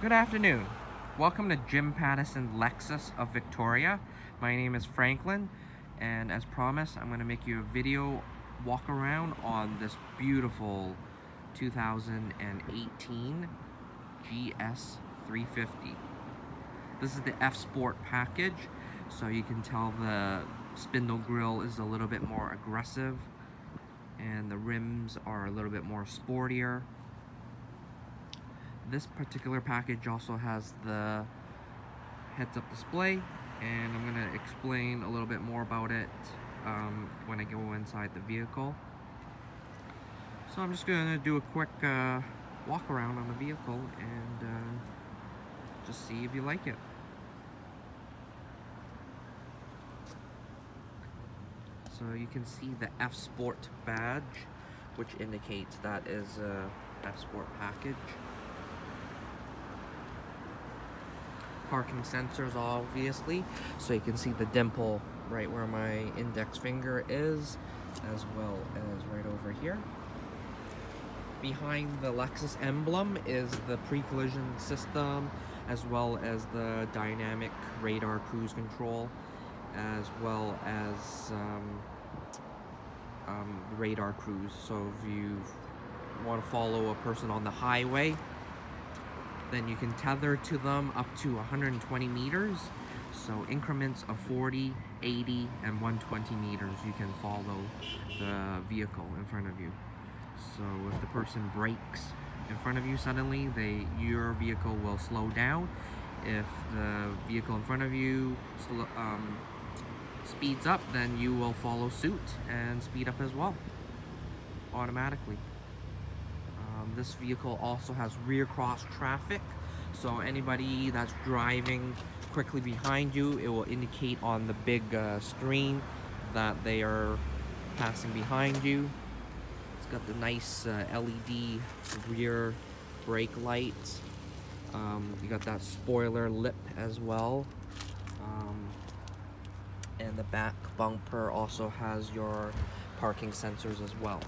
Good afternoon. Welcome to Jim Pattison Lexus of Victoria. My name is Franklin, and as promised, I'm going to make you a video walk around on this beautiful 2018 GS350. This is the F Sport package, so you can tell the spindle grille is a little bit more aggressive and the rims are a little bit more sportier. This particular package also has the heads-up display, and I'm going to explain a little bit more about it when I go inside the vehicle. So I'm just going to do a quick walk around on the vehicle and just see if you like it. So you can see the F Sport badge, which indicates that is a F Sport package. Parking sensors, obviously, so you can see the dimple right where my index finger is, as well as right over here. Behind the Lexus emblem is the pre-collision system, as well as the dynamic radar cruise control, as well as radar cruise. So if you want to follow a person on the highway, then you can tether to them up to 120 meters. So increments of 40, 80, and 120 meters, you can follow the vehicle in front of you. So if the person brakes in front of you suddenly, your vehicle will slow down. If the vehicle in front of you speeds up, then you will follow suit and speed up as well, automatically. This vehicle also has rear cross traffic, so anybody that's driving quickly behind you, it will indicate on the big screen that they are passing behind you. It's got the nice LED rear brake lights. You got that spoiler lip as well, and the back bumper also has your parking sensors as well.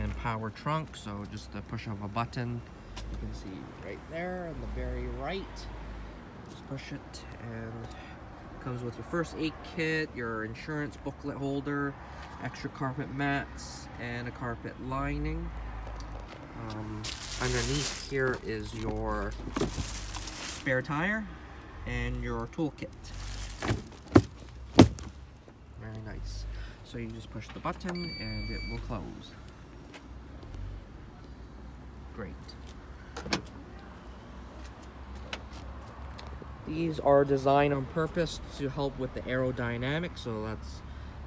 And power trunk, so just the push of a button, you can see right there on the very right. Just push it, and it comes with your first aid kit, your insurance booklet holder, extra carpet mats, and a carpet lining. Underneath here is your spare tire and your toolkit. Very nice. So you just push the button and it will close. Great. These are designed on purpose to help with the aerodynamics, so that's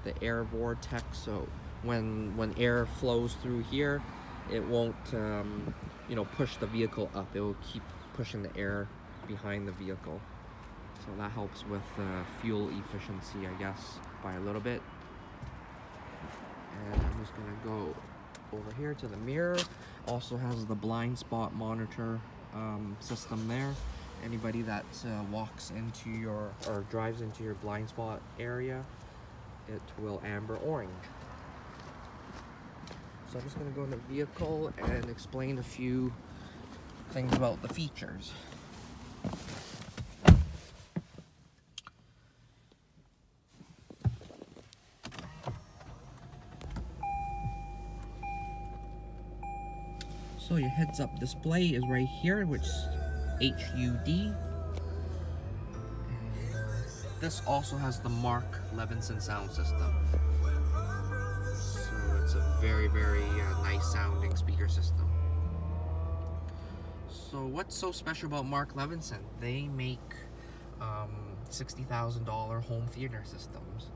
the air vortex. So when air flows through here, it won't push the vehicle up. It will keep pushing the air behind the vehicle. So that helps with fuel efficiency, I guess, by a little bit. And I'm just gonna go over here to the mirror. Also has the blind spot monitor system there. Anybody that walks into your or drives into your blind spot area, it will amber orange. So I'm just going to go in the vehicle and explain a few things about the features. So your heads-up display is right here, which is HUD. This also has the Mark Levinson sound system. So it's a very, very nice sounding speaker system. So what's so special about Mark Levinson? They make $60,000 home theater systems.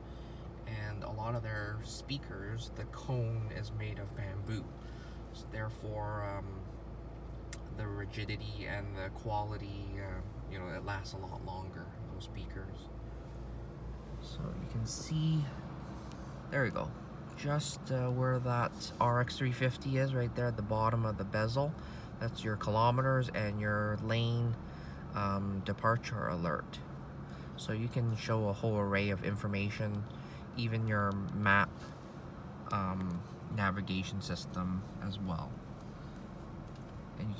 And a lot of their speakers, the cone is made of bamboo. So therefore, the rigidity and the quality, it lasts a lot longer, those speakers. So you can see, there we go, just where that RX350 is, right there at the bottom of the bezel. That's your kilometers and your lane departure alert. So you can show a whole array of information, even your map navigation system as well. and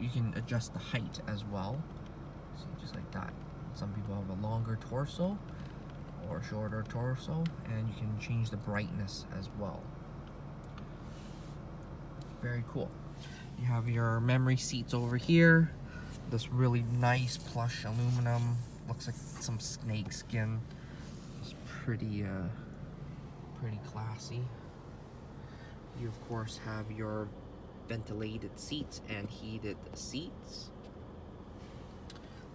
you can adjust the height as well. See, just like that. Some people have a longer torso or shorter torso, and you can change the brightness as well. Very cool. You have your memory seats over here. This really nice plush aluminum, looks like some snake skin. It's pretty classy. You of course have your ventilated seats and heated seats.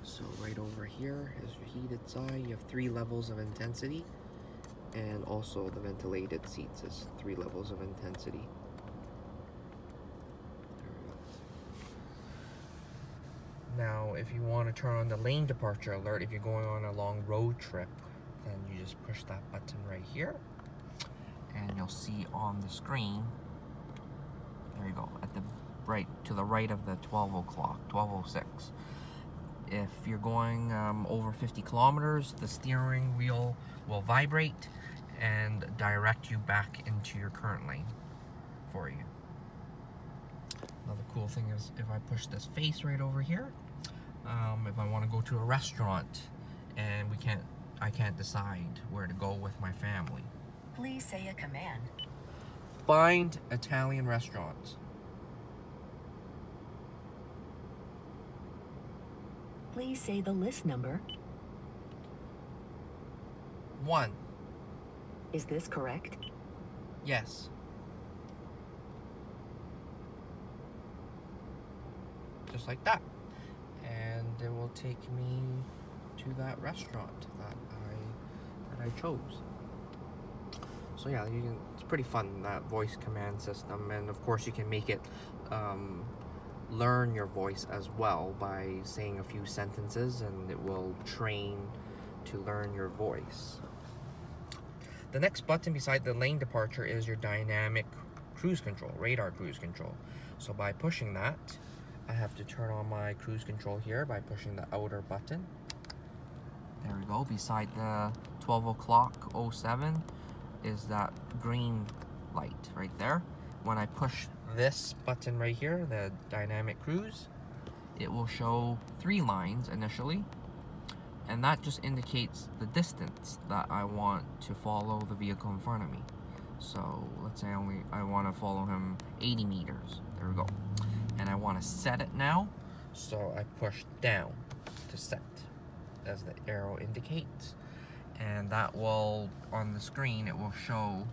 So right over here is your heated side. You have 3 levels of intensity, and also the ventilated seats is 3 levels of intensity. Now, if you want to turn on the lane departure alert, if you're going on a long road trip, then you just push that button right here, and you'll see on the screen, there you go, at the right, to the right of the 12 o'clock, 12:06. If you're going over 50 kilometers, the steering wheel will vibrate and direct you back into your current lane for you. Another cool thing is if I push this face right over here, if I want to go to a restaurant and I can't decide where to go with my family. Please say a command. Find Italian restaurants. Please say the list number. 1. Is this correct? Yes. Just like that. And it will take me to that restaurant that I chose. So yeah, it's pretty fun, that voice command system. And of course you can make it learn your voice as well by saying a few sentences, and it will train to learn your voice. The next button beside the lane departure is your dynamic cruise control, radar cruise control. So by pushing that, I have to turn on my cruise control here by pushing the outer button. There we go. Beside the 12 o'clock 07 is that green light right there. When I push this button right here, the dynamic cruise, it will show 3 lines initially, and that just indicates the distance that I want to follow the vehicle in front of me. So let's say I want to follow him 80 meters. There we go. And I want to set it now, so I push down to set as the arrow indicates, and that will, on the screen, it will show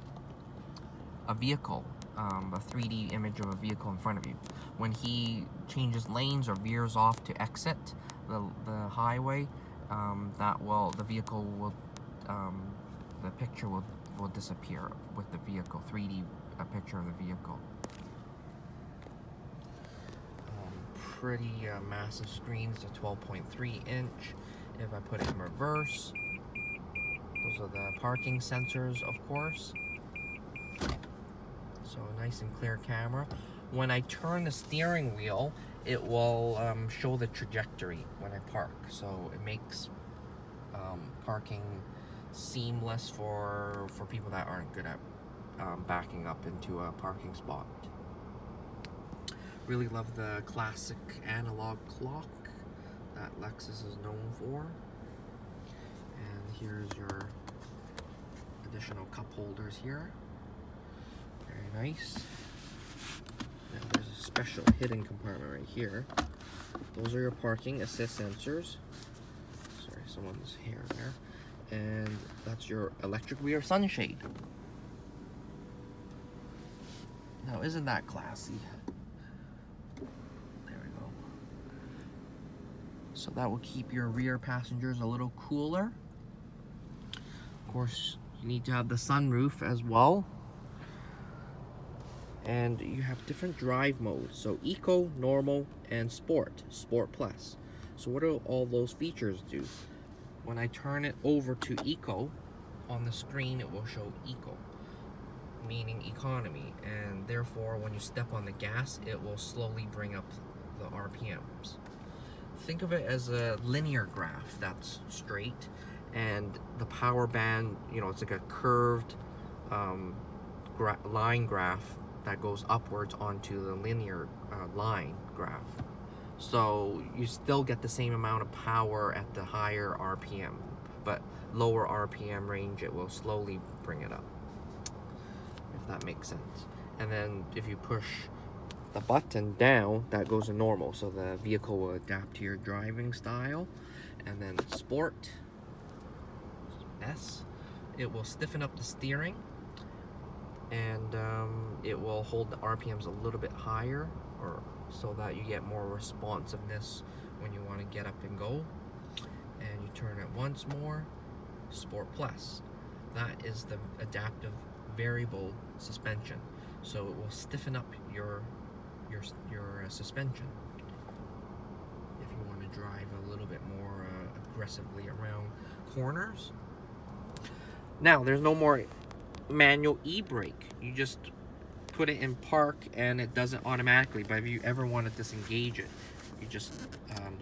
a vehicle, a 3D image of a vehicle in front of you. When he changes lanes or veers off to exit the highway, the vehicle will, the picture will disappear with the vehicle, 3D picture of the vehicle. Pretty massive screen. It's a 12.3 inch. If I put it in reverse, those are the parking sensors, of course. So a nice and clear camera. When I turn the steering wheel, it will show the trajectory when I park. So it makes parking seamless for people that aren't good at backing up into a parking spot. Really love the classic analog clock that Lexus is known for. And here's your additional cup holders here. Very nice. And there's a special hidden compartment right here. Those are your parking assist sensors. Sorry, someone's hair there. And that's your electric rear sunshade. Now, isn't that classy? So that will keep your rear passengers a little cooler. Of course, you need to have the sunroof as well. And you have different drive modes. So Eco, Normal, and Sport. Sport Plus. So what do all those features do? When I turn it over to Eco, on the screen it will show Eco, meaning economy. And therefore, when you step on the gas, it will slowly bring up the RPMs. Think of it as a linear graph that's straight, and the power band, you know, it's like a curved line graph that goes upwards onto the linear line graph. So you still get the same amount of power at the higher RPM, but lower RPM range, it will slowly bring it up, if that makes sense. And then if you push the button down, that goes to normal, so the vehicle will adapt to your driving style. And then sport, S, it will stiffen up the steering, and it will hold the RPMs a little bit higher, or so that you get more responsiveness when you want to get up and go. And you turn it once more, Sport Plus. That is the adaptive variable suspension, so it will stiffen up your suspension if you want to drive a little bit more aggressively around corners. Now, there's no more manual e-brake. You just put it in park and it does it automatically, but if you ever want to disengage it, you just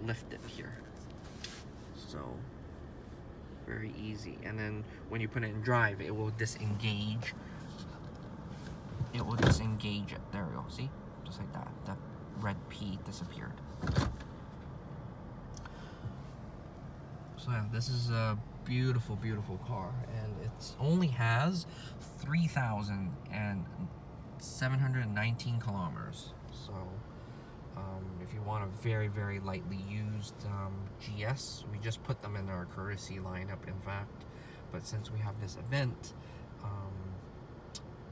lift it here. So very easy. And then when you put it in drive, it will disengage. It will disengage it. There we go. See? Just like that. The red P disappeared. So yeah, this is a beautiful, beautiful car, and it only has 3,719 kilometers. So if you want a very, very lightly used GS, we just put them in our courtesy lineup, in fact. But since we have this event,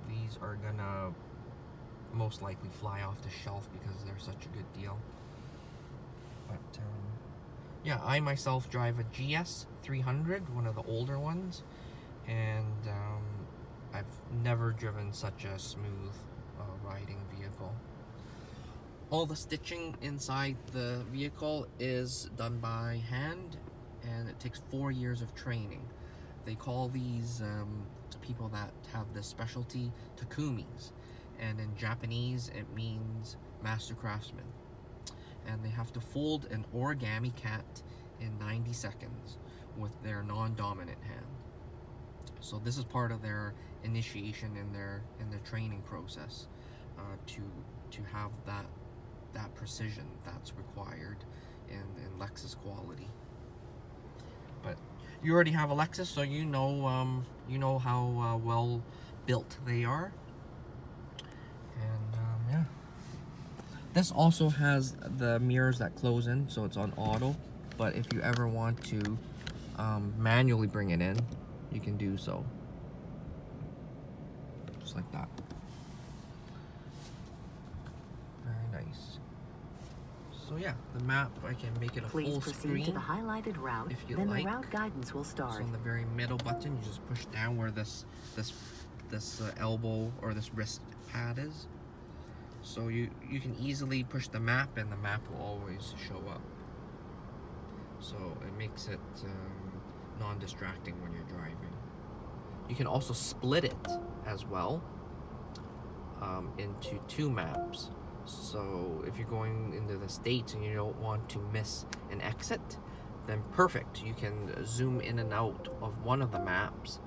these are gonna most likely fly off the shelf because they're such a good deal. But yeah, I myself drive a GS350, one of the older ones, and I've never driven such a smooth riding vehicle. All the stitching inside the vehicle is done by hand, and it takes 4 years of training. They call these people that have this specialty takumis, and in Japanese it means master craftsman. And they have to fold an origami cat in 90 seconds with their non-dominant hand. So this is part of their initiation in their training process, to have that precision that's required in Lexus quality. But you already have a Lexus, so you know how well built they are. And yeah. This also has the mirrors that close in, so it's on auto. But if you ever want to manually bring it in, you can do so. Just like that. Very nice. So yeah, the map, I can make it a Please full proceed screen to the highlighted route, if you then like. the route guidance will start. So on the very middle button, you just push down where this elbow or this wrist pad is. So you can easily push the map, and the map will always show up. So it makes it non-distracting when you're driving. You can also split it as well into 2 maps. So if you're going into the States and you don't want to miss an exit, then perfect. You can zoom in and out of one of the maps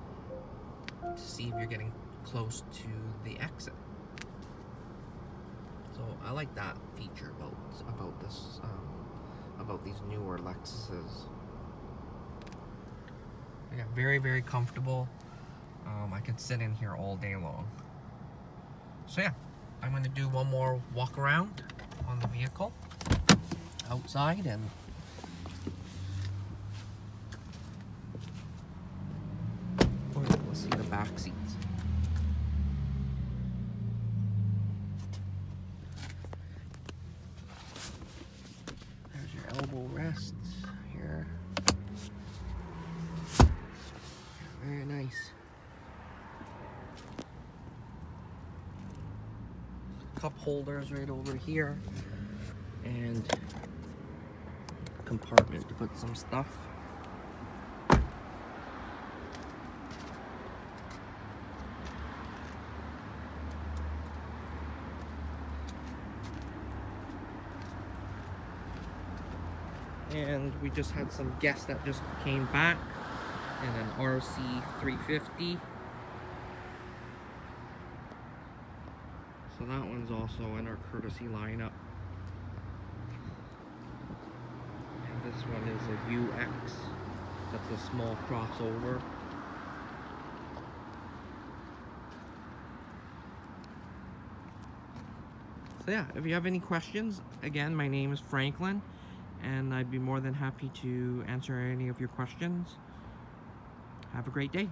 to see if you're getting close to the exit. So I like that feature about this about these newer Lexuses. Yeah, very, very comfortable. I could sit in here all day long. So yeah, I'm going to do one more walk around on the vehicle outside, and let's see the back seats. There's your elbow rests here. Very nice. Cup holders right over here, and compartment to put some stuff. And we just had some guests that just came back in an RC350. So So that one's also in our courtesy lineup. And this one is a UX. That's a small crossover. So yeah, if you have any questions, again, my name is Franklin, and I'd be more than happy to answer any of your questions. Have a great day.